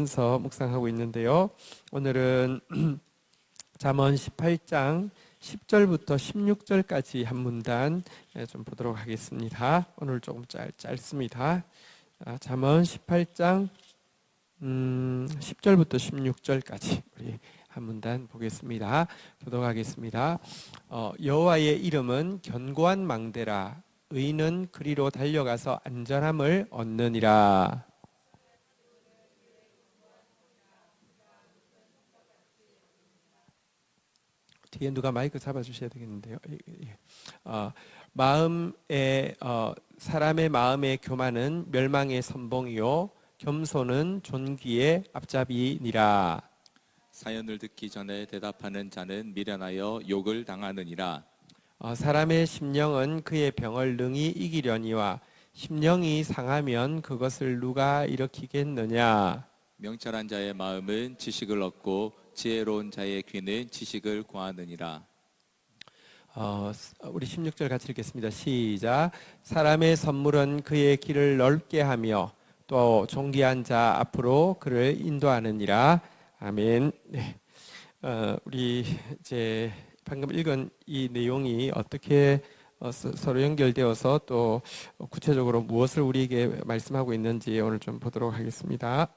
보면서 묵상하고 있는데요. 오늘은 잠언 18장 10절부터 16절까지 한 문단 좀 보도록 하겠습니다. 오늘 조금 짧습니다. 잠언 18장 10절부터 16절까지 우리 한 문단 보겠습니다. 교독하겠습니다. 여호와의 이름은 견고한 망대라. 의인은 그리로 달려가서 안전함을 얻느니라. 뒤에 누가 마이크 잡아주셔야 되겠는데요. 사람의 마음의 교만은 멸망의 선봉이요 겸손은 존귀의 앞잡이니라. 사연을 듣기 전에 대답하는 자는 미련하여 욕을 당하느니라. 사람의 심령은 그의 병을 능히 이기려니와 심령이 상하면 그것을 누가 일으키겠느냐. 명철한 자의 마음은 지식을 얻고 지혜로운 자의 귀는 지식을 구하느니라. 우리 16절 같이 읽겠습니다. 시작. 사람의 선물은 그의 길을 넓게 하며 또 존귀한 자 앞으로 그를 인도하느니라. 아멘. 네. 우리 이제 방금 읽은 이 내용이 어떻게 서로 연결되어서 또 구체적으로 무엇을 우리에게 말씀하고 있는지 오늘 좀 보도록 하겠습니다.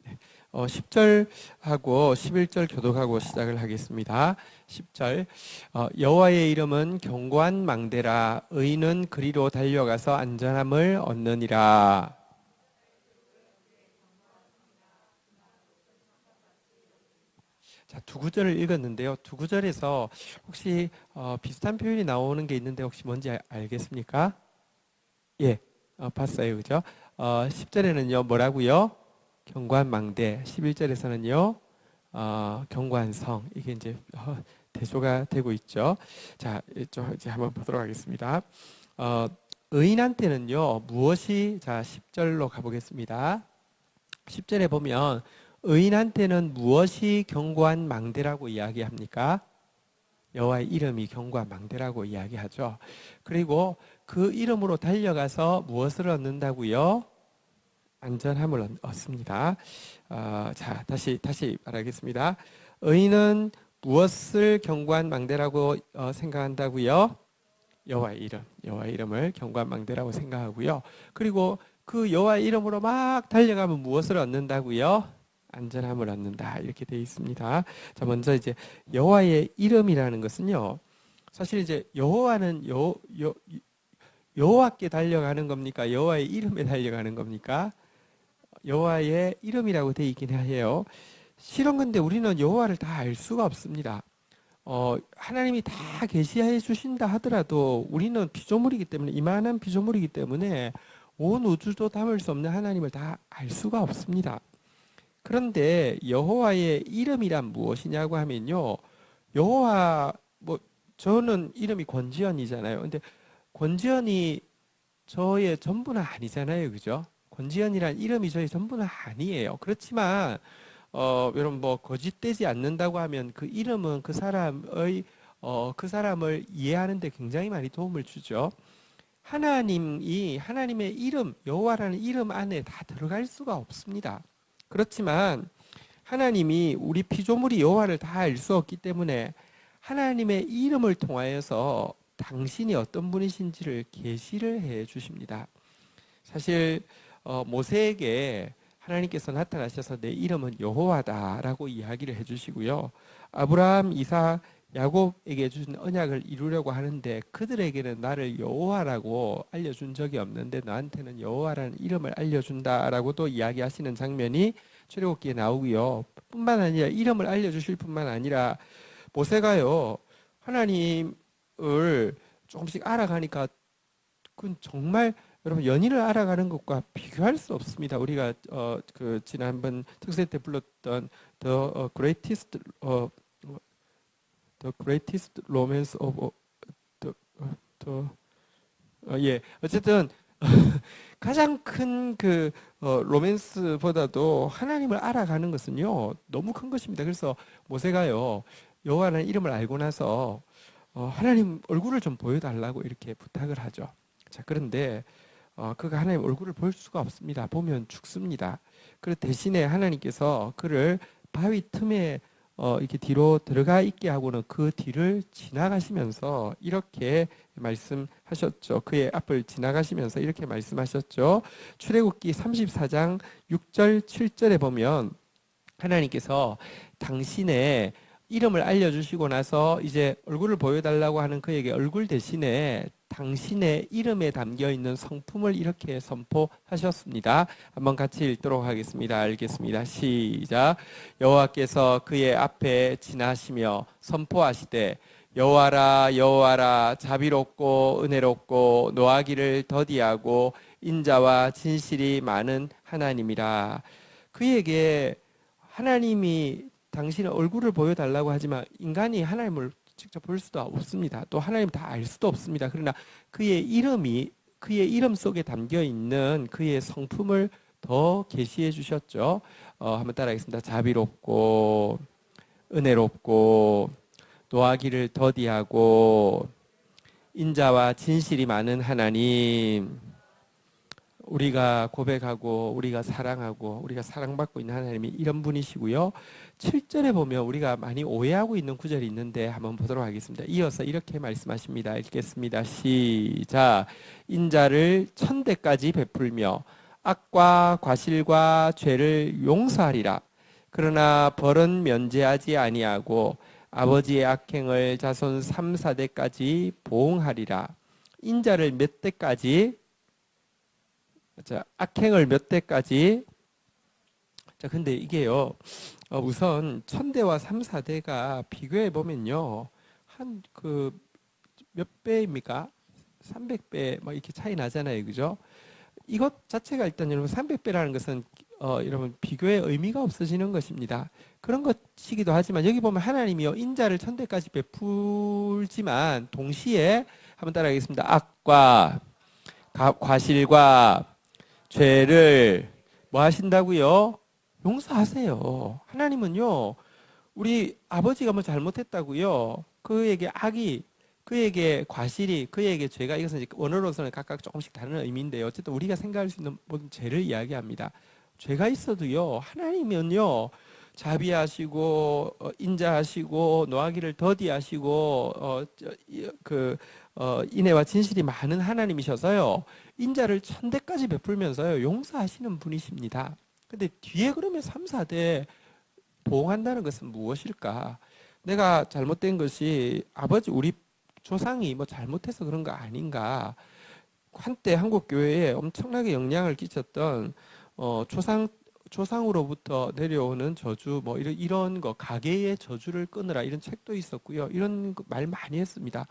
네. 10절하고 11절 교독하고 시작을 하겠습니다. 10절 여호와의 이름은 견고한 망대라. 의인은 그리로 달려가서 안전함을 얻느니라. 자, 두 구절을 읽었는데요. 두 구절에서 혹시 비슷한 표현이 나오는 게 있는데 혹시 뭔지 알겠습니까? 예, 봤어요. 그죠? 10절에는요 뭐라고요? 견고한 망대. 11절에서는요 견고한 성. 이게 이제 대조가 되고 있죠. 자, 이제 한번 보도록 하겠습니다. 의인한테는요 무엇이, 자 10절로 가보겠습니다. 10절에 보면 의인한테는 무엇이 견고한 망대라고 이야기합니까? 여호와의 이름이 견고한 망대라고 이야기하죠. 그리고 그 이름으로 달려가서 무엇을 얻는다고요? 안전함을 얻습니다. 자, 다시 말하겠습니다. 의인은 무엇을 견고한 망대라고 생각한다고요? 여호와의 이름을 견고한 망대라고 생각하고요. 그리고 그 여호와의 이름으로 막 달려가면 무엇을 얻는다고요? 안전함을 얻는다. 이렇게 되어 있습니다. 자, 먼저 이제 여호와의 이름이라는 것은요. 사실 이제 여호와는 여호와께 달려가는 겁니까? 여호와의 이름에 달려가는 겁니까? 여호와의 이름이라고 되어 있긴 해요. 실은 근데 우리는 여호와를 다 알 수가 없습니다. 하나님이 다 계시해 주신다 하더라도 우리는 피조물이기 때문에, 이만한 피조물이기 때문에 온 우주도 담을 수 없는 하나님을 다 알 수가 없습니다. 그런데 여호와의 이름이란 무엇이냐고 하면요, 여호와, 저는 이름이 권지연이잖아요. 근데 권지연이 저의 전부는 아니잖아요, 그죠? 권지연이란 이름이 저의 전부는 아니에요. 그렇지만 여러분 거짓되지 않는다고 하면 그 이름은 그 사람을 이해하는 데 굉장히 많이 도움을 주죠. 하나님의 이름, 여호와라는 이름 안에 다 들어갈 수가 없습니다. 그렇지만 하나님이 우리 피조물이 여호와를 다 알 수 없기 때문에 하나님의 이름을 통하여서 당신이 어떤 분이신지를 계시를 해 주십니다. 사실 모세에게 하나님께서 나타나셔서 내 이름은 여호와다라고 이야기를 해주시고요. 아브라함, 이삭, 야곱에게 주신 언약을 이루려고 하는데 그들에게는 나를 여호와라고 알려준 적이 없는데 너한테는 여호와라는 이름을 알려준다라고도 이야기하시는 장면이 출애굽기에 나오고요. 뿐만 아니라 이름을 알려주실 뿐만 아니라 모세가요 하나님을 조금씩 알아가니까 그건 정말 여러분 연인을 알아가는 것과 비교할 수 없습니다. 우리가 지난번 특세 때 불렀던 The Greatest Romance of 어쨌든 가장 큰 로맨스보다도 하나님을 알아가는 것은요 너무 큰 것입니다. 그래서 모세가요 여호와라는 이름을 알고 나서 하나님 얼굴을 좀 보여달라고 이렇게 부탁을 하죠. 자, 그런데 그가 하나님 얼굴을 볼 수가 없습니다. 보면 죽습니다. 그 대신에 하나님께서 그를 바위 틈에 이렇게 뒤로 들어가 있게 하고는 그 뒤를 지나가시면서 이렇게 말씀하셨죠. 그의 앞을 지나가시면서 이렇게 말씀하셨죠. 출애굽기 34장 6절 7절에 보면 하나님께서 당신의 이름을 알려주시고 나서 이제 얼굴을 보여달라고 하는 그에게 얼굴 대신에 당신의 이름에 담겨 있는 성품을 이렇게 선포하셨습니다. 한번 같이 읽도록 하겠습니다. 알겠습니다. 시작. 여호와께서 그의 앞에 지나시며 선포하시되 여호와라 여호와라 자비롭고 은혜롭고 노하기를 더디하고 인자와 진실이 많은 하나님이라. 그에게 하나님이 당신의 얼굴을 보여달라고 하지만 인간이 하나님을 직접 볼 수도 없습니다. 또 하나님 다 알 수도 없습니다. 그러나 그의 이름 속에 담겨 있는 그의 성품을 더 계시해 주셨죠. 한번 따라하겠습니다. 자비롭고 은혜롭고 노하기를 더디하고 인자와 진실이 많은 하나님. 우리가 고백하고 우리가 사랑하고 우리가 사랑받고 있는 하나님이 이런 분이시고요. 7절에 보면 우리가 많이 오해하고 있는 구절이 있는데 한번 보도록 하겠습니다. 이어서 이렇게 말씀하십니다. 읽겠습니다. 시작. 인자를 천대까지 베풀며 악과 과실과 죄를 용서하리라. 그러나 벌은 면제하지 아니하고 아버지의 악행을 자손 3, 4대까지 보응하리라. 인자를 몇 대까지? 자, 악행을 몇 대까지? 자, 근데 이게요, 우선 1000대와 3, 4대가 비교해 보면요, 한 몇 배입니까? 300배 뭐 이렇게 차이 나잖아요, 그죠? 이것 자체가 일단 여러분 300배라는 것은 여러분 비교의 의미가 없어지는 것입니다. 그런 것이기도 하지만 여기 보면 하나님이요 인자를 1000대까지 베풀지만 동시에 한번 따라하겠습니다. 악과 과실과 죄를 뭐 하신다고요? 용서하세요. 하나님은요, 우리 아버지가 뭐 잘못했다고요? 그에게 악이, 그에게 과실이, 그에게 죄가 이것은 이제 원어로서는 각각 조금씩 다른 의미인데요. 어쨌든 우리가 생각할 수 있는 모든 죄를 이야기합니다. 죄가 있어도요, 하나님은요, 자비하시고 인자하시고 노하기를 더디하시고 인애와 진실이 많은 하나님이셔서요. 인자를 1000대까지 베풀면서요. 용서하시는 분이십니다. 근데 뒤에 그러면 3, 4대 보응한다는 것은 무엇일까? 내가 잘못된 것이 아버지 우리 조상이 뭐 잘못해서 그런 거 아닌가? 한때 한국 교회에 엄청나게 영향을 끼쳤던 조상으로부터 내려오는 저주 뭐 이런 거 가계의 저주를 끊으라 이런 책도 있었고요. 이런 말 많이 했습니다.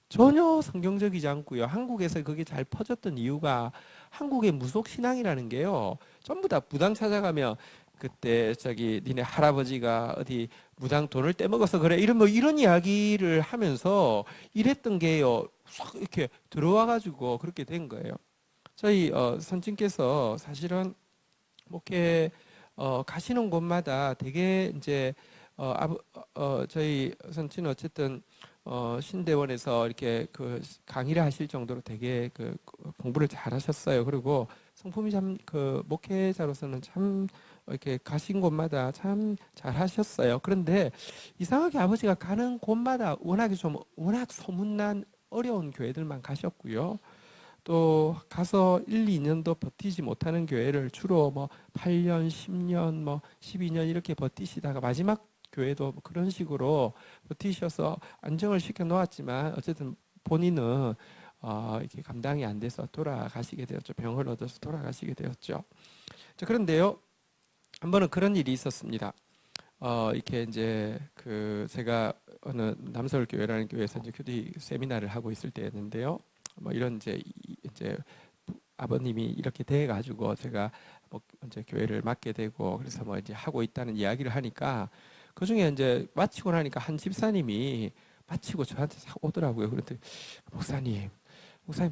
전혀 성경적이지 않고요. 한국에서 그게 잘 퍼졌던 이유가 한국의 무속 신앙이라는 게요. 전부 다 무당 찾아가면 그때 니네 할아버지가 어디 무당 돈을 떼먹어서 그래 이런 이야기를 하면서 이랬던 게요. 싹 이렇게 들어와 가지고 그렇게 된 거예요. 저희 선진께서 사실은 목회 가시는 곳마다 되게 이제 저희 선친은 어쨌든 신대원에서 이렇게 강의를 하실 정도로 되게 공부를 잘 하셨어요. 그리고 성품이 참 목회자로서는 참 이렇게 가신 곳마다 참 잘 하셨어요. 그런데 이상하게 아버지가 가는 곳마다 워낙 소문난 어려운 교회들만 가셨고요. 또 가서 1, 2년도 버티지 못하는 교회를 주로 뭐 8년, 10년, 뭐 12년 이렇게 버티시다가 마지막 교회도 뭐 그런 식으로 버티셔서 안정을 시켜 놓았지만 어쨌든 본인은 이렇게 감당이 안 돼서 돌아가시게 되었죠. 병을 얻어서 돌아가시게 되었죠. 자, 그런데요, 한 번은 그런 일이 있었습니다. 이렇게 이제 제가 어느 남서울교회라는 교회에서 이제 교리 세미나를 하고 있을 때였는데요. 뭐 이런 이제 아버님이 이렇게 돼 가지고 제가 뭐 이제 교회를 맡게 되고 그래서 뭐 이제 하고 있다는 이야기를 하니까 그 중에 이제 마치고 나니까 한 집사님이 마치고 저한테 오더라고요. 그런데 목사님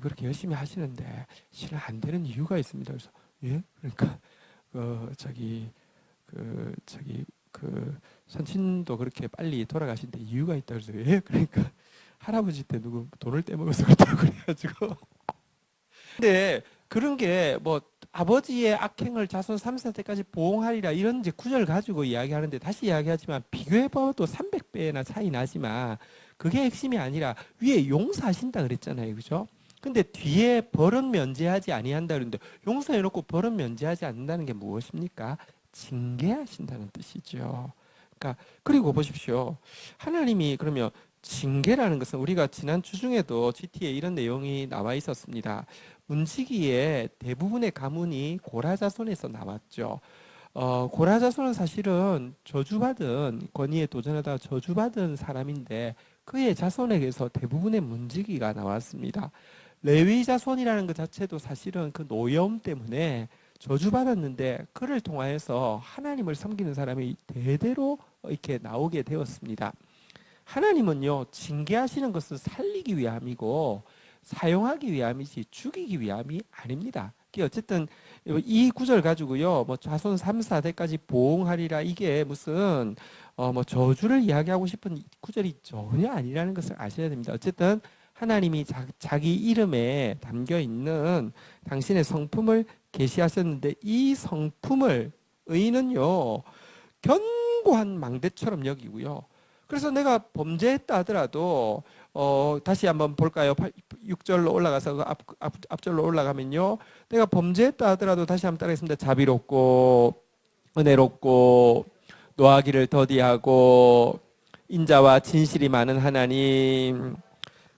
그렇게 열심히 하시는데 실은 안 되는 이유가 있습니다. 그래서 예? 그러니까 그 선친도 그렇게 빨리 돌아가신데 이유가 있다 그래서 예? 그러니까 할아버지 때 누구 돈을 떼먹어서 그렇다고 그래가지고 근데 그런 게 뭐 아버지의 악행을 자손 3세대까지 보응하리라 이런 이제 구절 가지고 이야기하는데 다시 이야기하지만 비교해봐도 300배나 차이 나지만 그게 핵심이 아니라 위에 용서하신다 그랬잖아요. 그죠? 근데 뒤에 벌은 면제하지 아니한다 그러는데 용서해놓고 벌은 면제하지 않는다는 게 무엇입니까? 징계하신다는 뜻이죠. 그러니까 그리고 보십시오. 하나님이 그러면 징계라는 것은 우리가 지난 주 중에도 GT에 이런 내용이 나와 있었습니다. 문지기의 대부분의 가문이 고라 자손에서 나왔죠. 고라 자손은 사실은 저주받은 권위에 도전하다가 저주받은 사람인데 그의 자손에게서 대부분의 문지기가 나왔습니다. 레위 자손이라는 것 자체도 사실은 그 노여움 때문에 저주받았는데 그를 통하여서 하나님을 섬기는 사람이 대대로 이렇게 나오게 되었습니다. 하나님은요, 징계하시는 것은 살리기 위함이고 사용하기 위함이지 죽이기 위함이 아닙니다. 어쨌든 이 구절 가지고요, 뭐 자손 3, 4대까지 보응하리라 이게 무슨 뭐 저주를 이야기하고 싶은 구절이 전혀 아니라는 것을 아셔야 됩니다. 어쨌든 하나님이 자기 이름에 담겨 있는 당신의 성품을 계시하셨는데 이 성품을 의인은요 견고한 망대처럼 여기고요. 그래서 내가 범죄했다 하더라도 다시 한번 볼까요? 6절로 올라가서 그 앞절로 올라가면요. 내가 범죄했다 하더라도 다시 한번 따라하겠습니다. 자비롭고 은혜롭고 노하기를 더디하고 인자와 진실이 많은 하나님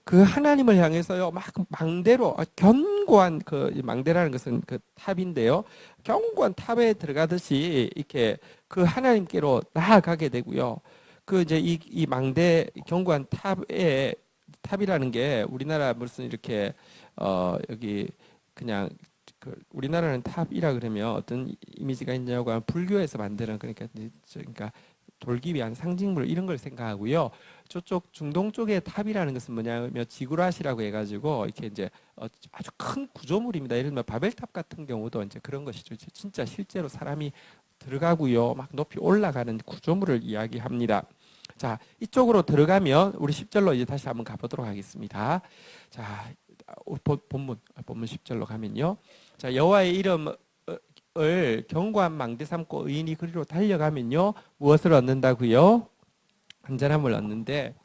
그 하나님을 향해서요 막 망대로 견고한 그 망대라는 것은 그 탑인데요. 견고한 탑에 들어가듯이 이렇게 그 하나님께로 나아가게 되고요. 그 이제 이 망대 견고한 탑이라는 게 우리나라 무슨 이렇게 여기 그냥 그 우리나라는 탑이라 그러면 어떤 이미지가 있냐고 하면 불교에서 만드는 그러니까 돌기 위한 상징물 이런 걸 생각하고요. 저쪽 중동 쪽의 탑이라는 것은 뭐냐면 지구라시라고 해가지고 이렇게 이제 아주 큰 구조물입니다. 예를 들면 바벨탑 같은 경우도 이제 그런 것이죠. 진짜 실제로 사람이 들어가고요. 막 높이 올라가는 구조물을 이야기합니다. 자, 이쪽으로 들어가면 우리 10절로 이제 다시 한번 가보도록 하겠습니다. 자, 본문 10절로 가면요. 자, 여호와의 이름을 견고한 망대 삼고 의인이 그리로 달려가면요. 무엇을 얻는다고요? 안전함을 얻는데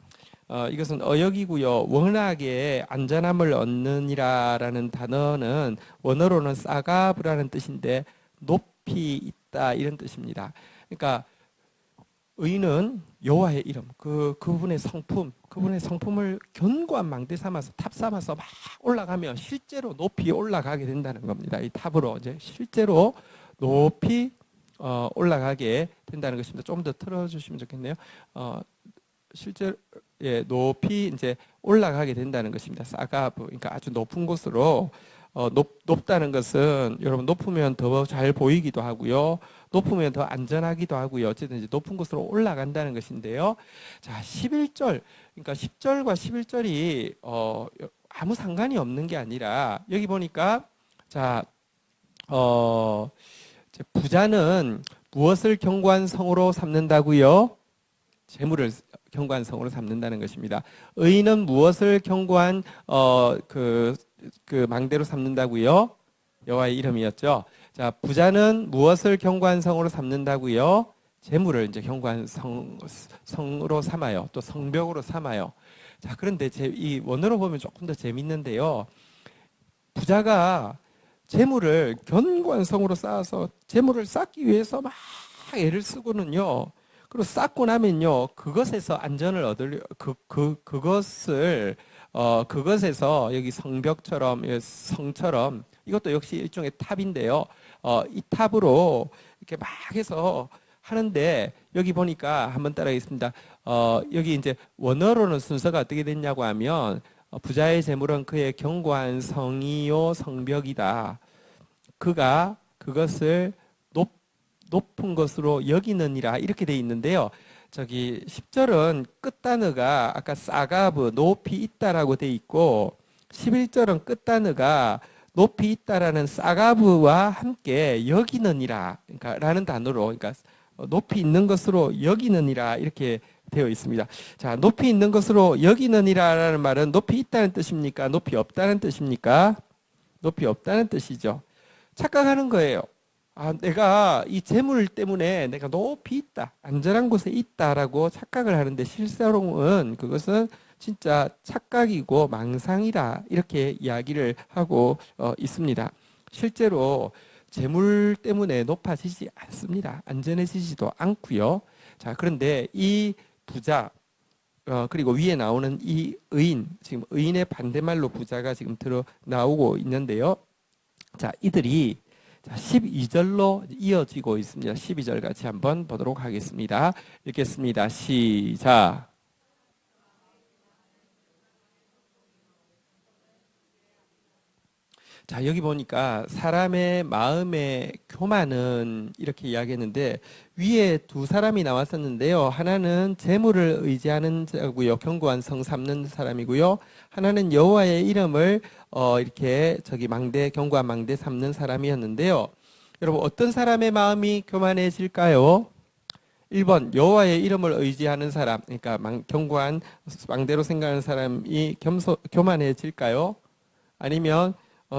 이것은 어역이고요. 워낙에 안전함을 얻느니라라는 단어는 원어로는 사가브라는 뜻인데 높이 있다 이런 뜻입니다. 그러니까 의인은 여호와의 이름, 그분의 성품, 그분의 성품을 견고한 망대 삼아서 탑 삼아서 막 올라가면 실제로 높이 올라가게 된다는 겁니다. 이 탑으로 이제 실제로 높이 올라가게 된다는 것입니다. 좀 더 틀어주시면 좋겠네요. 실제로 높이 이제 올라가게 된다는 것입니다. 사가브, 그러니까 아주 높은 곳으로 높다는 것은 여러분 높으면 더 잘 보이기도 하고요. 높으면 더 안전하기도 하고요. 어쨌든 이제 높은 곳으로 올라간다는 것인데요. 자, 11절, 그러니까 10절과 11절이 아무 상관이 없는 게 아니라 여기 보니까 자, 부자는 무엇을 견고한 성으로 삼는다고요? 재물을 견고한 성으로 삼는다는 것입니다. 의인은 무엇을 견고한 그 망대로 삼는다고요? 여호와의 이름이었죠. 자, 부자는 무엇을 견고한 성으로 삼는다고요? 재물을 이제 견고한 성으로 삼아요. 또 성벽으로 삼아요. 자, 그런데 이 원어로 보면 조금 더 재밌는데요. 부자가 재물을 견고한 성으로 쌓아서 재물을 쌓기 위해서 막 애를 쓰고는요. 그리고 쌓고 나면요. 그것에서 안전을 그것에서 여기 성벽처럼 성처럼 이것도 역시 일종의 탑인데요. 이 탑으로 이렇게 막 해서 하는데 여기 보니까 한번 따라하겠습니다. 여기 이제 원어로는 순서가 어떻게 됐냐고 하면 부자의 재물은 그의 견고한 성이요 성벽이다. 그가 그것을 높은 것으로 여기느니라 이렇게 돼 있는데요. 저기 10절은 끝 단어가 아까 사가브 높이 있다라고 돼 있고 11절은 끝 단어가 높이 있다라는 사가브와 함께 여기느니라 그러니까 라는 단어로 그러니까 높이 있는 것으로 여기느니라 이렇게 되어 있습니다. 자, 높이 있는 것으로 여기느니라라는 말은 높이 있다는 뜻입니까? 높이 없다는 뜻입니까? 높이 없다는 뜻이죠. 착각하는 거예요. 아, 내가 이 재물 때문에 내가 높이 있다, 안전한 곳에 있다라고 착각을 하는데 실제로는 그것은 진짜 착각이고 망상이다 이렇게 이야기를 하고 있습니다. 실제로 재물 때문에 높아지지 않습니다. 안전해지지도 않고요. 자, 그런데 이 부자 그리고 위에 나오는 이 의인, 지금 의인의 반대말로 부자가 지금 들어 나오고 있는데요. 자, 이들이 12절로 이어지고 있습니다. 12절 같이 한번 보도록 하겠습니다. 읽겠습니다. 시작. 자, 여기 보니까 사람의 마음의 교만은 이렇게 이야기했는데 위에 두 사람이 나왔었는데요. 하나는 재물을 의지하는 자고요. 견고한 성 삼는 사람이고요. 하나는 여호와의 이름을 이렇게 견고한 망대 삼는 사람이었는데요. 여러분, 어떤 사람의 마음이 교만해질까요? 1번 여호와의 이름을 의지하는 사람, 그러니까 견고한 망대로 생각하는 사람이 교만해질까요? 아니면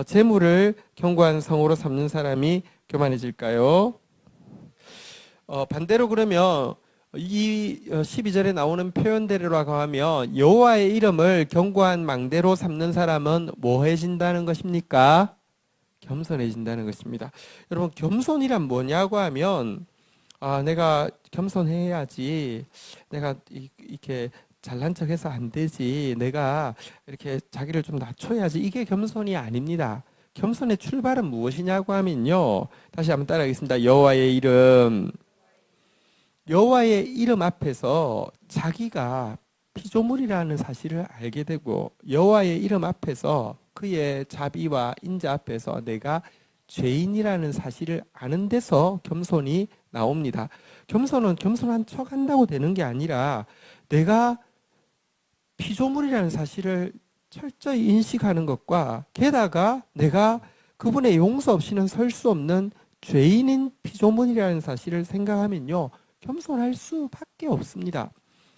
재물을 견고한 성으로 삼는 사람이 교만해질까요? 반대로 그러면 이 12절에 나오는 표현대로 하면 여호와의 이름을 견고한 망대로 삼는 사람은 뭐해진다는 것입니까? 겸손해진다는 것입니다. 여러분, 겸손이란 뭐냐고 하면 내가 겸손해야지, 내가 이렇게 잘난 척해서 안 되지, 내가 이렇게 자기를 좀 낮춰야지, 이게 겸손이 아닙니다. 겸손의 출발은 무엇이냐고 하면요, 다시 한번 따라하겠습니다. 여호와의 이름 앞에서 자기가 피조물이라는 사실을 알게 되고, 여호와의 이름 앞에서 그의 자비와 인자 앞에서 내가 죄인이라는 사실을 아는 데서 겸손이 나옵니다. 겸손은 겸손한 척 한다고 되는 게 아니라 내가 피조물이라는 사실을 철저히 인식하는 것과, 게다가 내가 그분의 용서 없이는 설 수 없는 죄인인 피조물이라는 사실을 생각하면요, 겸손할 수밖에 없습니다.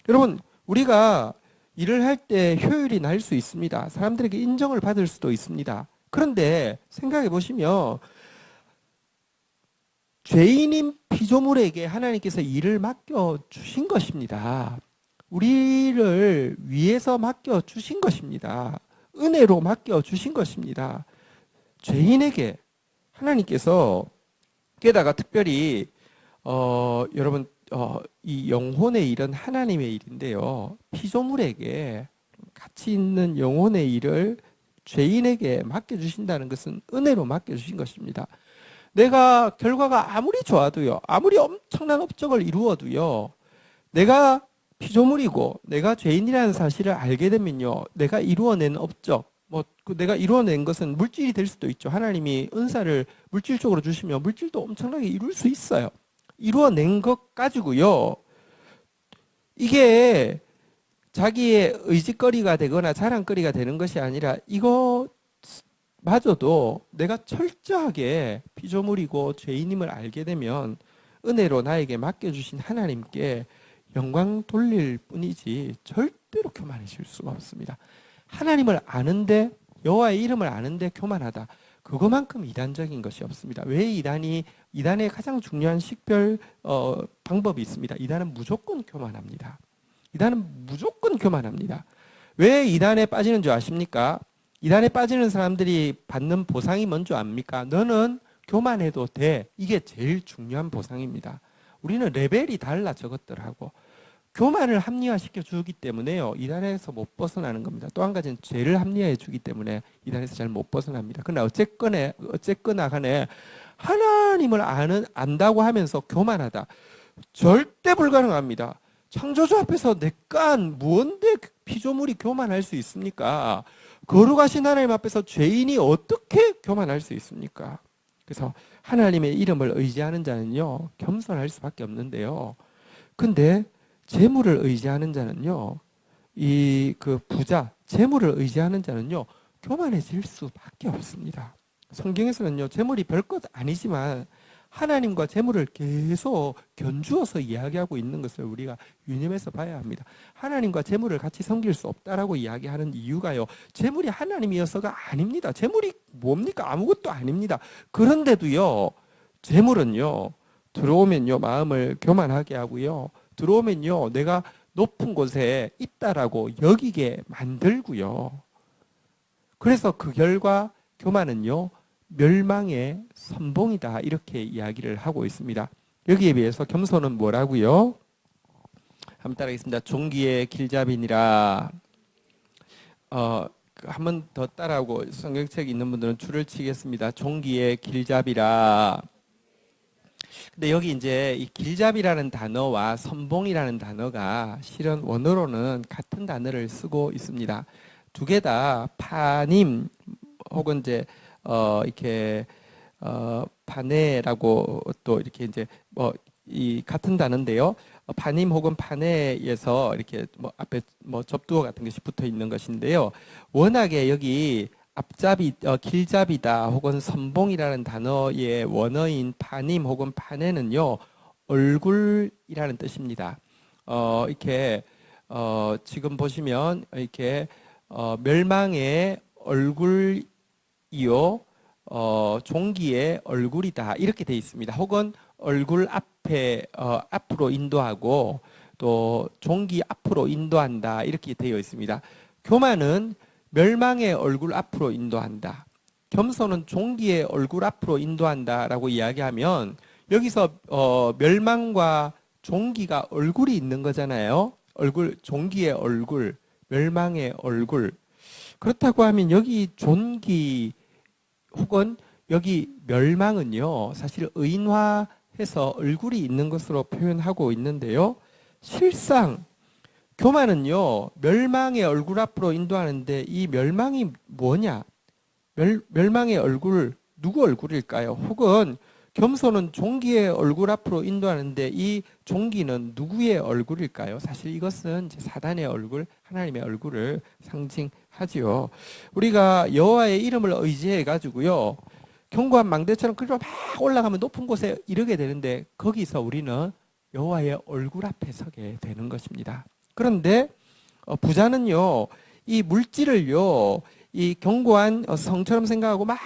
여러분, 우리가 일을 할 때 효율이 날 수 있습니다. 사람들에게 인정을 받을 수도 있습니다. 그런데 생각해 보시면 죄인인 피조물에게 하나님께서 일을 맡겨주신 것입니다. 우리를 위해서 맡겨주신 것입니다. 은혜로 맡겨주신 것입니다. 죄인에게 하나님께서, 게다가 특별히 여러분, 이 영혼의 일은 하나님의 일인데요, 피조물에게 가치 있는 영혼의 일을 죄인에게 맡겨주신다는 것은 은혜로 맡겨주신 것입니다. 내가 결과가 아무리 좋아도요, 아무리 엄청난 업적을 이루어도요, 내가 피조물이고 내가 죄인이라는 사실을 알게 되면요, 내가 이루어낸 업적, 내가 이루어낸 것은 물질이 될 수도 있죠. 하나님이 은사를 물질적으로 주시면 물질도 엄청나게 이룰 수 있어요. 이루어낸 것 가지고요, 이게 자기의 의지거리가 되거나 자랑거리가 되는 것이 아니라 이거마저도 내가 철저하게 피조물이고 죄인임을 알게 되면 은혜로 나에게 맡겨주신 하나님께 영광 돌릴 뿐이지 절대로 교만해질 수가 없습니다. 하나님을 아는데, 여호와의 이름을 아는데 교만하다, 그거만큼 이단적인 것이 없습니다. 왜 이단의 가장 중요한 식별 방법이 있습니다. 이단은 무조건 교만합니다. 이단은 무조건 교만합니다. 왜 이단에 빠지는 줄 아십니까? 이단에 빠지는 사람들이 받는 보상이 뭔 줄 압니까? 너는 교만해도 돼. 이게 제일 중요한 보상입니다. 우리는 레벨이 달라, 저것들하고. 교만을 합리화시켜 주기 때문에요, 이단에서 못 벗어나는 겁니다. 또 한 가지는 죄를 합리화해 주기 때문에 이단에서 잘 못 벗어납니다. 그러나 어쨌거나 간에 하나님을 안다고 하면서 교만하다, 절대 불가능합니다. 창조주 앞에서 내가 무언데 피조물이 교만할 수 있습니까? 거룩하신 하나님 앞에서 죄인이 어떻게 교만할 수 있습니까? 그래서 하나님의 이름을 의지하는 자는요, 겸손할 수밖에 없는데요, 근데 재물을 의지하는 자는요, 부자, 재물을 의지하는 자는요, 교만해질 수밖에 없습니다. 성경에서는요, 재물이 별것 아니지만 하나님과 재물을 계속 견주어서 이야기하고 있는 것을 우리가 유념해서 봐야 합니다. 하나님과 재물을 같이 섬길 수 없다라고 이야기하는 이유가요. 재물이 하나님이어서가 아닙니다. 재물이 뭡니까? 아무것도 아닙니다. 그런데도요. 재물은요. 들어오면요. 마음을 교만하게 하고요. 들어오면요. 내가 높은 곳에 있다라고 여기게 만들고요. 그래서 그 결과 교만은요. 멸망의 선봉이다 이렇게 이야기를 하고 있습니다. 여기에 비해서 겸손은 뭐라고요? 한번 따라하겠습니다. 종기의 길잡이니라. 한 번 더 따라하고 성경책 있는 분들은 줄을 치겠습니다. 종기의 길잡이라. 근데 여기 이제 이 길잡이라는 단어와 선봉이라는 단어가 실은 원어로는 같은 단어를 쓰고 있습니다. 두 개 다 파님 혹은 이제 이렇게 파네라고 또 이렇게 이제 이 같은 단어인데요. 파님 혹은 파네에서 이렇게 앞에 접두어 같은 것이 붙어 있는 것인데요. 워낙에 여기 앞잡이 길잡이다 혹은 선봉이라는 단어의 원어인 파님 혹은 파네는요. 얼굴이라는 뜻입니다. 이렇게 지금 보시면 이렇게 멸망의 얼굴이요, 종기의 얼굴이다 이렇게 되어 있습니다. 혹은 얼굴 앞에 앞으로 인도하고 또 종기 앞으로 인도한다 이렇게 되어 있습니다. 교만은 멸망의 얼굴 앞으로 인도한다. 겸손은 종기의 얼굴 앞으로 인도한다라고 이야기하면 여기서 멸망과 종기가 얼굴이 있는 거잖아요. 얼굴, 종기의 얼굴, 멸망의 얼굴. 그렇다고 하면 여기 존기 혹은 여기 멸망은요, 사실 의인화해서 얼굴이 있는 것으로 표현하고 있는데요. 실상 교만은요, 멸망의 얼굴 앞으로 인도하는데 이 멸망이 뭐냐? 멸망의 얼굴, 누구 얼굴일까요? 혹은 겸손은 종기의 얼굴 앞으로 인도하는데 이 종기는 누구의 얼굴일까요? 사실 이것은 사단의 얼굴, 하나님의 얼굴을 상징하지요. 우리가 여호와의 이름을 의지해 가지고요. 견고한 망대처럼 그리고 막 올라가면 높은 곳에 이르게 되는데 거기서 우리는 여호와의 얼굴 앞에 서게 되는 것입니다. 그런데 부자는요, 이 물질을요, 이 견고한 성처럼 생각하고 막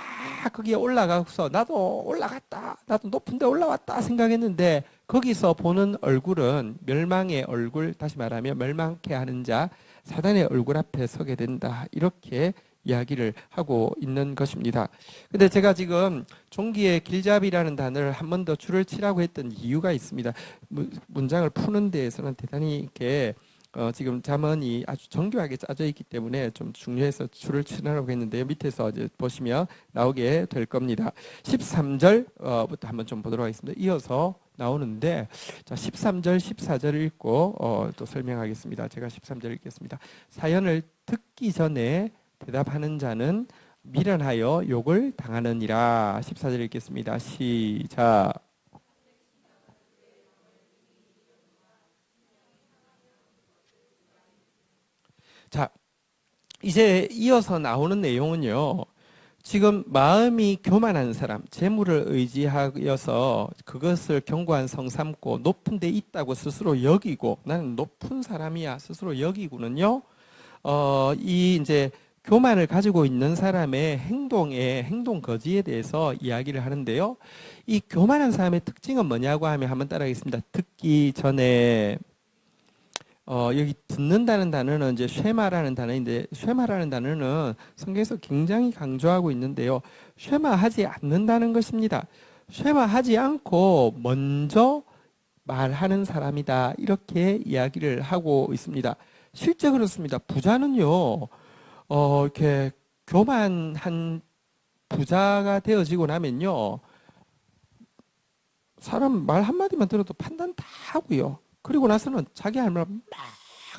거기에 올라가서 나도 올라갔다, 나도 높은 데 올라왔다 생각했는데 거기서 보는 얼굴은 멸망의 얼굴, 다시 말하면 멸망케 하는 자, 사단의 얼굴 앞에 서게 된다. 이렇게 이야기를 하고 있는 것입니다. 근데 제가 지금 종기의 길잡이라는 단어를 한 번 더 줄을 치라고 했던 이유가 있습니다. 문장을 푸는 데에서는 대단히 이렇게 지금 잠언이 아주 정교하게 짜져 있기 때문에 좀 중요해서 줄을 치라고 했는데요. 밑에서 이제 보시면 나오게 될 겁니다. 13절부터 한번 좀 보도록 하겠습니다. 이어서 나오는데, 자, 13절, 14절 읽고 또 설명하겠습니다. 제가 13절 읽겠습니다. 사연을 듣기 전에 대답하는 자는 미련하여 욕을 당하느니라. 14절 읽겠습니다. 시작. 자, 이제 이어서 나오는 내용은요. 지금 마음이 교만한 사람, 재물을 의지하여서 그것을 견고한 성 삼고 높은 데 있다고 스스로 여기고 나는 높은 사람이야 스스로 여기고는요. 이 이제 교만을 가지고 있는 사람의 행동 거지에 대해서 이야기를 하는데요. 이 교만한 사람의 특징은 뭐냐고 하면 한번 따라하겠습니다. 듣기 전에 여기 듣는다는 단어는 이제 쉐마라는 단어인데 쉐마라는 단어는 성경에서 굉장히 강조하고 있는데요. 쉐마하지 않는다는 것입니다. 쉐마하지 않고 먼저 말하는 사람이다. 이렇게 이야기를 하고 있습니다. 실제 그렇습니다. 부자는요. 이렇게 교만한 부자가 되어지고 나면요. 사람 말 한마디만 들어도 판단 다 하고요. 그리고 나서는 자기 할 말 막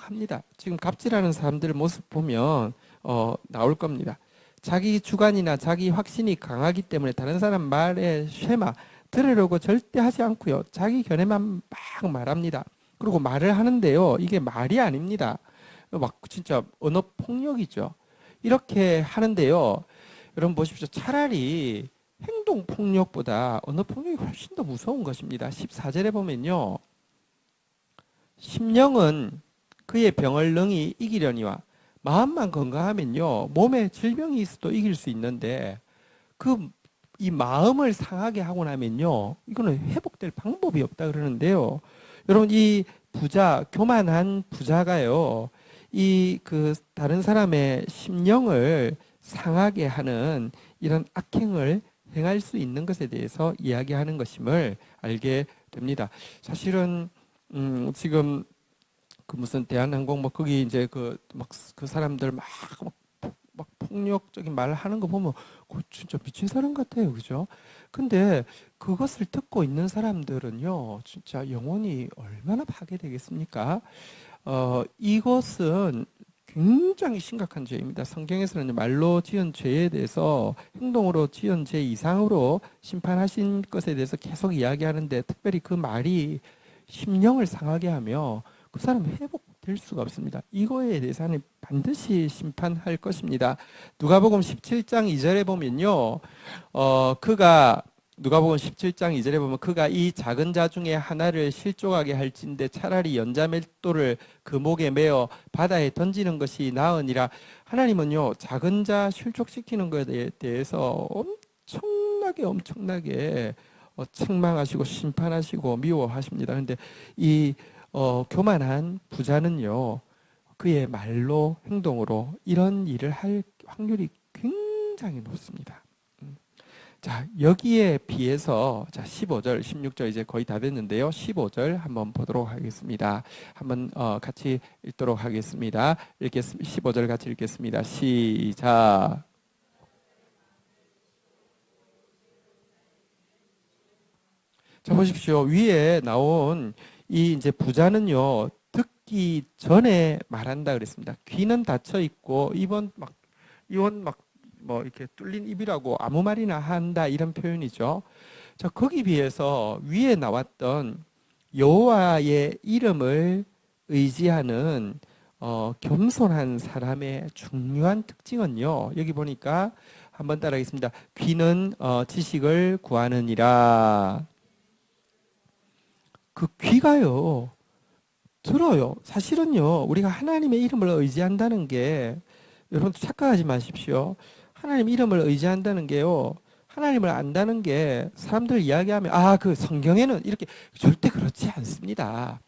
합니다. 지금 갑질하는 사람들 모습 보면 나올 겁니다. 자기 주관이나 자기 확신이 강하기 때문에 다른 사람 말에 쉐마 들으려고 절대 하지 않고요. 자기 견해만 막 말합니다. 그리고 말을 하는데요. 이게 말이 아닙니다. 막 진짜 언어 폭력이죠. 이렇게 하는데요. 여러분 보십시오. 차라리 행동폭력보다 언어폭력이 훨씬 더 무서운 것입니다. 14절에 보면요. 심령은 그의 병을 능히 이기려니와 마음만 건강하면요. 몸에 질병이 있어도 이길 수 있는데 이 마음을 상하게 하고 나면요. 이거는 회복될 방법이 없다 그러는데요. 여러분 이 부자, 교만한 부자가요. 다른 사람의 심령을 상하게 하는 이런 악행을 행할 수 있는 것에 대해서 이야기하는 것임을 알게 됩니다. 사실은 지금 그 무슨 대한항공 뭐 거기 이제 그 사람들 막 폭력적인 말을 하는 거 보면 진짜 미친 사람 같아요, 그죠? 근데 그것을 듣고 있는 사람들은요, 진짜 영혼이 얼마나 파괴되겠습니까? 이것은 굉장히 심각한 죄입니다. 성경에서는 말로 지은 죄에 대해서 행동으로 지은 죄 이상으로 심판하신 것에 대해서 계속 이야기하는데 특별히 그 말이 심령을 상하게 하며 그 사람 회복될 수가 없습니다. 이거에 대해서는 반드시 심판할 것입니다. 누가복음 17장 2절에 보면요. 누가복음 17장 2절에 보면 그가 이 작은 자 중에 하나를 실족하게 할진대 차라리 연자맷돌을 그 목에 매어 바다에 던지는 것이 나으니라. 하나님은요. 작은 자 실족시키는 것에 대해서 엄청나게 책망하시고 심판하시고 미워하십니다. 그런데 교만한 부자는요. 그의 말로 행동으로 이런 일을 할 확률이 굉장히 높습니다. 자, 여기에 비해서 15절, 16절 이제 거의 다 됐는데요. 15절 한번 보도록 하겠습니다. 한번 같이 읽도록 하겠습니다. 15절 같이 읽겠습니다. 시작. 자, 보십시오. 위에 나온 이 이제 부자는요. 듣기 전에 말한다 그랬습니다. 귀는 닫혀 있고 입은 막 뭐 이렇게 뚫린 입이라고 아무 말이나 한다 이런 표현이죠. 자, 거기 비해서 위에 나왔던 여호와의 이름을 의지하는 겸손한 사람의 중요한 특징은요. 여기 보니까 한번 따라하겠습니다. 귀는 지식을 구하느니라. 그 귀가요. 들어요. 사실은요. 우리가 하나님의 이름을 의지한다는 게 여러분 착각하지 마십시오. 하나님 이름을 의지한다는 게요. 하나님을 안다는 게 사람들 이야기하면 그 성경에는 이렇게 절대 그렇지 않습니다.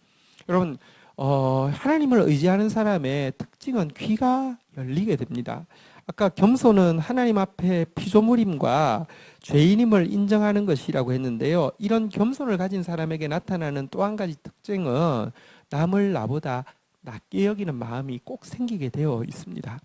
여러분 하나님을 의지하는 사람의 특징은 귀가 열리게 됩니다. 아까 겸손은 하나님 앞에 피조물임과 죄인임을 인정하는 것이라고 했는데요. 이런 겸손을 가진 사람에게 나타나는 또 한 가지 특징은 남을 나보다 낮게 여기는 마음이 꼭 생기게 되어 있습니다.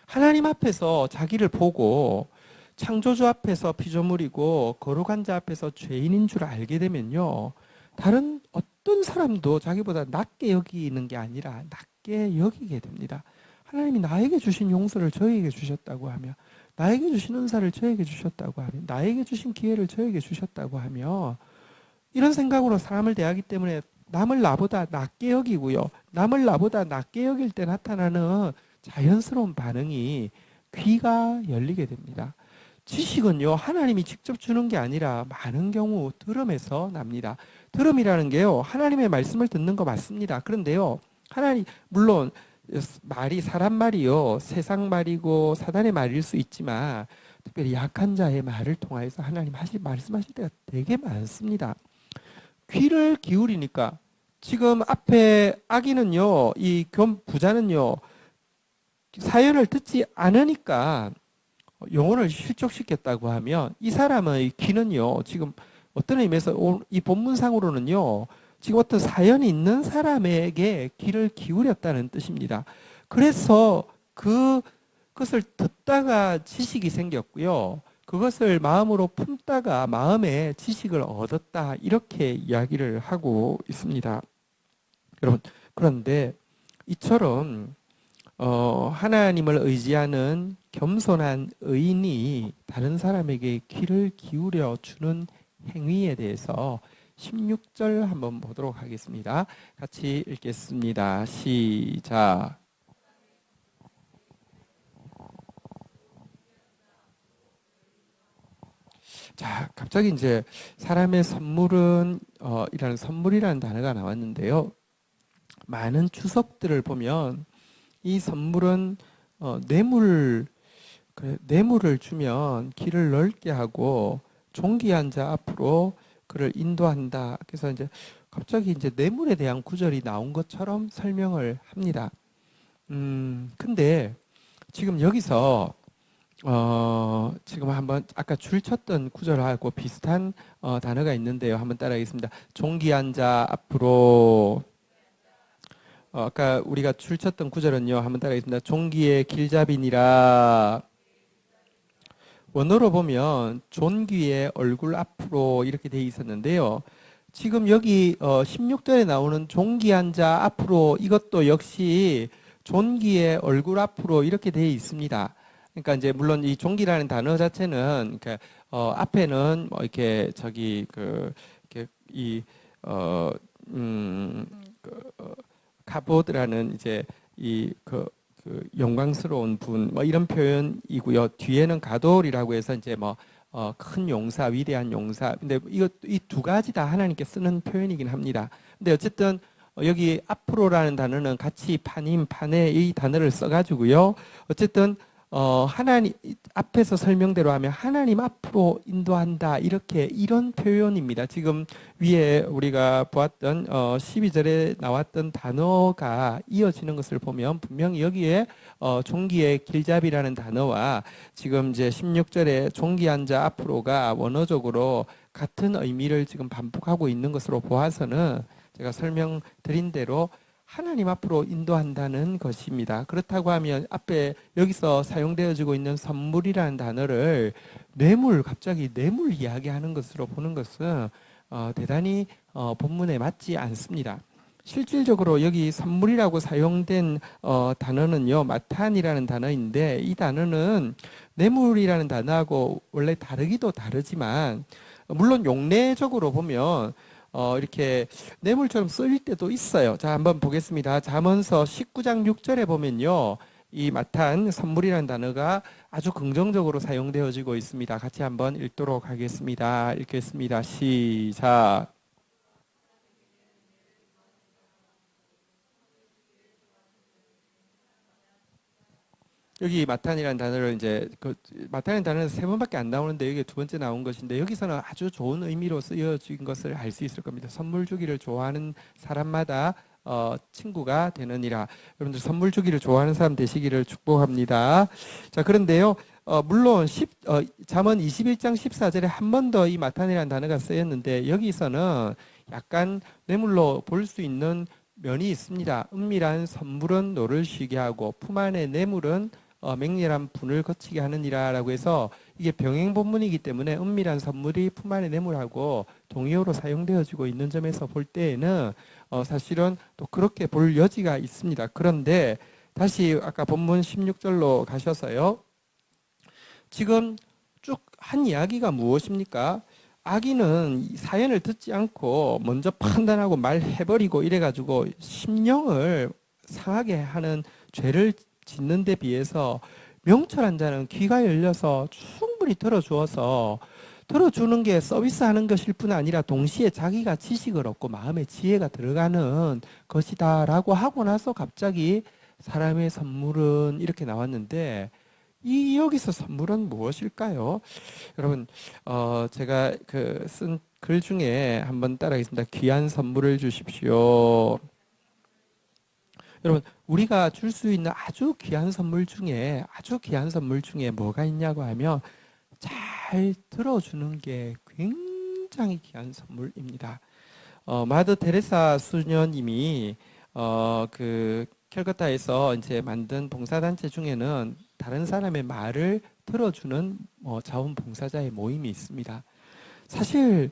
하나님 앞에서 자기를 보고 창조주 앞에서 피조물이고 거룩한 자 앞에서 죄인인 줄 알게 되면요. 다른 어떤 사람도 자기보다 낮게 여기는 게 아니라 낮게 여기게 됩니다. 하나님이 나에게 주신 용서를 저에게 주셨다고 하며 나에게 주신 은사를 저에게 주셨다고 하며 나에게 주신 기회를 저에게 주셨다고 하며 이런 생각으로 사람을 대하기 때문에 남을 나보다 낮게 여기고요. 남을 나보다 낮게 여길 때 나타나는 자연스러운 반응이 귀가 열리게 됩니다. 지식은요, 하나님이 직접 주는 게 아니라 많은 경우 들음에서 납니다. 들음이라는 게요, 하나님의 말씀을 듣는 거 맞습니다. 그런데요, 물론 사람 말이요, 세상 말이고 사단의 말일 수 있지만, 특별히 약한 자의 말을 통해서 하나님 말씀하실 때가 되게 많습니다. 귀를 기울이니까, 지금 앞에 아기는요, 부자는요, 사연을 듣지 않으니까 영혼을 실족시켰다고 하면 이 사람의 귀는요, 지금 어떤 의미에서 이 본문상으로는요, 지금 어떤 사연이 있는 사람에게 귀를 기울였다는 뜻입니다. 그래서 그것을 듣다가 지식이 생겼고요. 그것을 마음으로 품다가 마음에 지식을 얻었다. 이렇게 이야기를 하고 있습니다. 여러분, 그런데 이처럼 하나님을 의지하는 겸손한 의인이 다른 사람에게 귀를 기울여 주는 행위에 대해서 16절 한번 보도록 하겠습니다. 같이 읽겠습니다. 시작. 자, 갑자기 이제 사람의 선물은 이라는 선물이라는 단어가 나왔는데요. 많은 주석들을 보면 이 선물은 뇌물을 주면 길을 넓게 하고 존귀한 자 앞으로 그를 인도한다. 그래서 이제 갑자기 이제 뇌물에 대한 구절이 나온 것처럼 설명을 합니다. 근데 지금 여기서 지금 한번 아까 줄 쳤던 구절하고 비슷한 단어가 있는데요. 한번 따라하겠습니다. 존귀한 자 앞으로 아까 우리가 줄 쳤던 구절은요. 한번 따라하겠습니다. 존귀의 길잡이니라. 원어로 보면 존귀의 얼굴 앞으로 이렇게 돼 있었는데요. 지금 여기 16절에 나오는 존귀한 자 앞으로 이것도 역시 존귀의 얼굴 앞으로 이렇게 돼 있습니다. 그러니까 이제 물론 이 존귀라는 단어 자체는 그러니까 앞에는 뭐 이렇게 저기 이렇게 가보드라는 이제 영광스러운 분, 뭐 이런 표현이고요. 뒤에는 가돌이라고 해서 이제 뭐 큰 용사, 위대한 용사. 근데 이 두 가지 다 하나님께 쓰는 표현이긴 합니다. 근데 어쨌든 여기 앞으로라는 단어는 같이 판에 이 단어를 써가지고요. 어쨌든 하나님 앞에서 설명대로 하면 하나님 앞으로 인도한다 이런 표현입니다. 지금 위에 우리가 보았던 12절에 나왔던 단어가 이어지는 것을 보면 분명히 여기에 존귀의 길잡이라는 단어와 지금 이제 16절에 존귀한 자 앞으로가 원어적으로 같은 의미를 지금 반복하고 있는 것으로 보아서는 제가 설명드린 대로 하나님 앞으로 인도한다는 것입니다. 그렇다고 하면 앞에 여기서 사용되어지고 있는 선물이라는 단어를 갑자기 뇌물 이야기하는 것으로 보는 것은 대단히 본문에 맞지 않습니다. 실질적으로 여기 선물이라고 사용된 단어는요, 마탄이라는 단어인데 이 단어는 뇌물이라는 단어하고 원래 다르기도 다르지만 물론 용례적으로 보면 이렇게 뇌물처럼 쓰일 때도 있어요. 자, 한번 보겠습니다. 잠언서 19장 6절에 보면요. 이 마탄, 선물이라는 단어가 아주 긍정적으로 사용되어지고 있습니다. 같이 한번 읽도록 하겠습니다. 읽겠습니다. 시작. 여기 마탄이라는 단어를 이제 마탄이라는 단어는 세 번밖에 안 나오는데 여기 두 번째 나온 것인데 여기서는 아주 좋은 의미로 쓰여진 것을 알 수 있을 겁니다. 선물 주기를 좋아하는 사람마다 친구가 되느니라. 여러분들 선물 주기를 좋아하는 사람 되시기를 축복합니다. 자, 그런데요. 물론 잠언 21장 14절에 한 번 더 이 마탄이라는 단어가 쓰였는데 여기서는 약간 뇌물로 볼 수 있는 면이 있습니다. 은밀한 선물은 노를 쉬게 하고 품 안의 뇌물은 맹렬한 분을 거치게 하느니라 라고 해서 이게 병행 본문이기 때문에 은밀한 선물이 품 안의 뇌물하고 동의어로 사용되어지고 있는 점에서 볼 때에는 사실은 또 그렇게 볼 여지가 있습니다. 그런데 다시 아까 본문 16절로 가셔서요. 지금 쭉 한 이야기가 무엇입니까? 악인은 사연을 듣지 않고 먼저 판단하고 말해버리고 이래가지고 심령을 상하게 하는 죄를 짓는 데 비해서 명철한 자는 귀가 열려서 충분히 들어주는 게 서비스하는 것일 뿐 아니라 동시에 자기가 지식을 얻고 마음의 지혜가 들어가는 것이다 라고 하고 나서 갑자기 사람의 선물은 이렇게 나왔는데 여기서 선물은 무엇일까요? 여러분, 제가 쓴 글 중에 한번 따라하겠습니다. 귀한 선물을 주십시오. 여러분, 우리가 줄 수 있는 아주 귀한 선물 중에 뭐가 있냐고 하면 잘 들어주는 게 굉장히 귀한 선물입니다. 마더 테레사 수녀님이 캘커타에서 이제 만든 봉사단체 중에는 다른 사람의 말을 들어주는 자원봉사자의 모임이 있습니다. 사실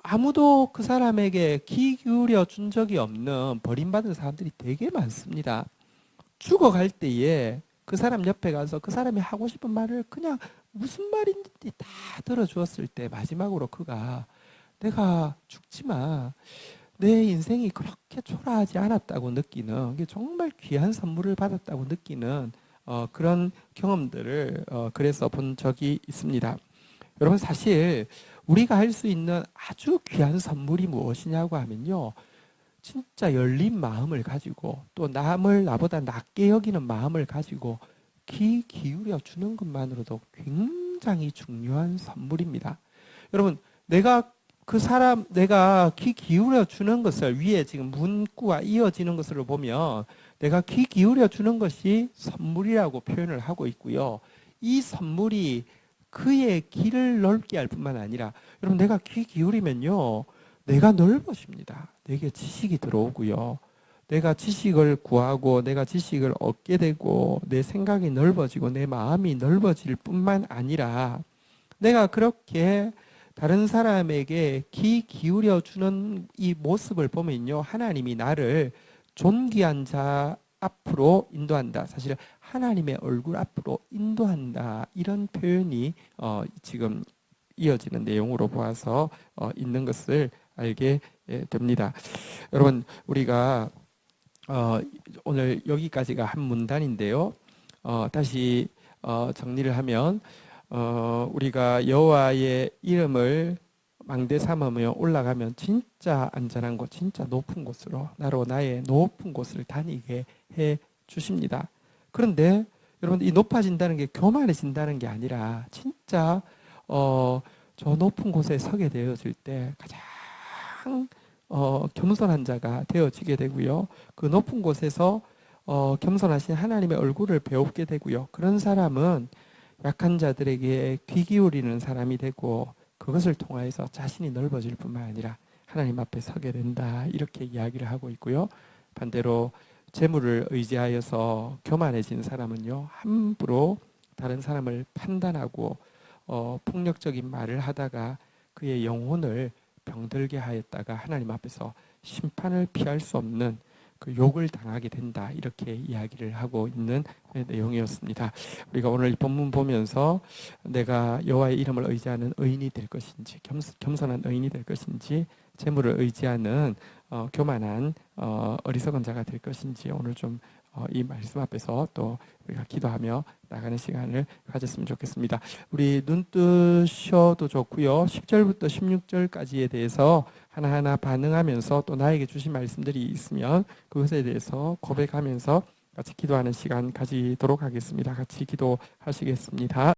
아무도 그 사람에게 귀 기울여 준 적이 없는 버림받은 사람들이 되게 많습니다. 죽어갈 때에 그 사람 옆에 가서 그 사람이 하고 싶은 말을 그냥 무슨 말인지 다 들어주었을 때 마지막으로 그가 내가 죽지만 내 인생이 그렇게 초라하지 않았다고 느끼는 정말 귀한 선물을 받았다고 느끼는 그런 경험들을 그래서 본 적이 있습니다. 여러분 사실 우리가 할 수 있는 아주 귀한 선물이 무엇이냐고 하면요. 진짜 열린 마음을 가지고 또 남을 나보다 낮게 여기는 마음을 가지고 귀 기울여 주는 것만으로도 굉장히 중요한 선물입니다. 여러분, 내가 귀 기울여 주는 것을 위에 지금 문구와 이어지는 것을 보면 내가 귀 기울여 주는 것이 선물이라고 표현을 하고 있고요. 이 선물이 그의 귀를 넓게 할 뿐만 아니라 여러분 내가 귀 기울이면요. 내가 넓어집니다. 내게 지식이 들어오고요. 내가 지식을 구하고 내가 지식을 얻게 되고 내 생각이 넓어지고 내 마음이 넓어질 뿐만 아니라 내가 그렇게 다른 사람에게 귀 기울여 주는 이 모습을 보면요. 하나님이 나를 존귀한 자 앞으로 인도한다. 사실 하나님의 얼굴 앞으로 인도한다. 이런 표현이 지금 이어지는 내용으로 보아서 있는 것을 알게 됩니다. 여러분 우리가 오늘 여기까지가 한 문단인데요. 다시 정리를 하면 우리가 여호와의 이름을 망대 삼으며 올라가면 진짜 안전한 곳, 진짜 높은 곳으로 나로 나의 높은 곳을 다니게 해 주십니다. 그런데 여러분 이 높아진다는 게 교만해진다는 게 아니라 진짜 저 높은 곳에 서게 되어질 때 가장 겸손한 자가 되어지게 되고요. 그 높은 곳에서 겸손하신 하나님의 얼굴을 배우게 되고요. 그런 사람은 약한 자들에게 귀 기울이는 사람이 되고 그것을 통하여서 자신이 넓어질 뿐만 아니라 하나님 앞에 서게 된다. 이렇게 이야기를 하고 있고요. 반대로 재물을 의지하여서 교만해진 사람은요. 함부로 다른 사람을 판단하고 폭력적인 말을 하다가 그의 영혼을 병들게 하였다가 하나님 앞에서 심판을 피할 수 없는 그 욕을 당하게 된다. 이렇게 이야기를 하고 있는 내용이었습니다. 우리가 오늘 이 본문 보면서 내가 여호와의 이름을 의지하는 의인이 될 것인지 겸손한 의인이 될 것인지 재물을 의지하는 교만한 어리석은 자가 될 것인지 오늘 좀 이 말씀 앞에서 또 우리가 기도하며 나가는 시간을 가졌으면 좋겠습니다. 우리 눈 뜨셔도 좋고요. 10절부터 16절까지에 대해서 하나하나 반응하면서 또 나에게 주신 말씀들이 있으면 그것에 대해서 고백하면서 같이 기도하는 시간 가지도록 하겠습니다. 같이 기도하시겠습니다.